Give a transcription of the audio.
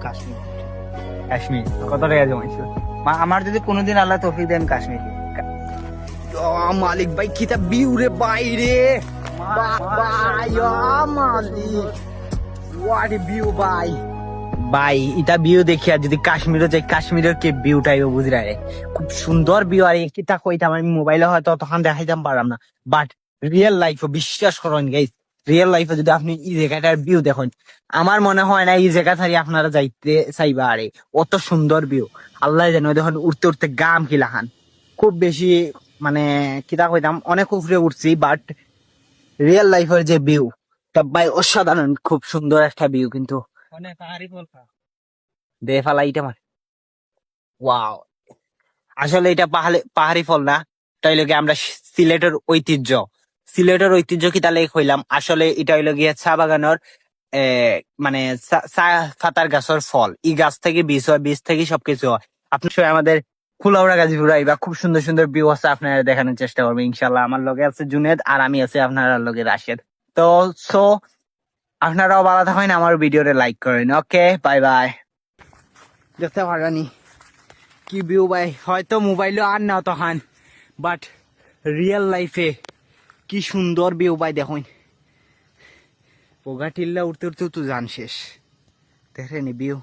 কাশ্মীর। কাশ্মীর কত টাকা জমাইছো? আমার যদি কোনোদিন আল্লাহ তৌফিক দেন কাশ্মীর মালিক ভাই কিতা বিউ রে বাইরে ভাই মালিক হোয়াট বিউ ভাই ভাই এটা ভিউ দেখিয়া যদি কাশ্মীরে যাই কাশ্মীরের কে ভিউটাই বুঝি রে খুব সুন্দর ভিউ আর কিতা কইতাম আমি মোবাইলে হয়তো তখন দেখাইতাম পারলাম না বাট রিয়েল লাইফে বিশ্বাস করেন গাইস রিয়েল লাইফে যদি আপনি এই জায়গাটার ভিউ দেখেন আমার মনে হয় না এই জায়গা ছাড়ি আপনারা যাইতে চাইবা আরে অত সুন্দর ভিউ আল্লাহ জানে দেখুন উঠতে উঠতে গাম কিলাহান খুব বেশি মানে কিতা কইতাম অনেক উপরে উঠছি বাট রিয়েল লাইফের যে ভিউ তা ভাই অসাধারণ খুব সুন্দর একটা ভিউ কিন্তু অনেক পাহাড়ি বলকা দে ফালা ইটা মার ওয়াও আসলে এটা পাহাড়ি ফল না এটা হইলো গিয়ে আমরা সিলেটের ঐতিহ্য সিলেটের ঐতিহ্য কি তাহলে কইলাম আসলে এটা হইলো গিয়ে চা বাগানের মানে চা পাতার গাছের ফল এই গাছ থেকে বীজ হয় বীজ থেকে সবকিছু হয় আপনি সবাই আমাদের কুলাউড়া গাজীপুর আইবা খুব সুন্দর সুন্দর ভিউ আছে আপনারা দেখানোর চেষ্টা করবেন ইনশাল্লাহ আমার লগে আছে জুনেদ আর আমি আছি আপনার লগে রাশেদ তো সো আপনারাও ভালো থাকেন আমার ভিডিওতে লাইক করেন ওকে বাই বাই দেখতে পারানি কি ভিউ ভাই হয়তো মোবাইলে আর না তখন বাট রিয়েল লাইফে কি সুন্দর ভিউ ভাই দেখুন পোগা টিল্লা উঠতে উঠতে তো জান শেষ দেখেনি ভিউ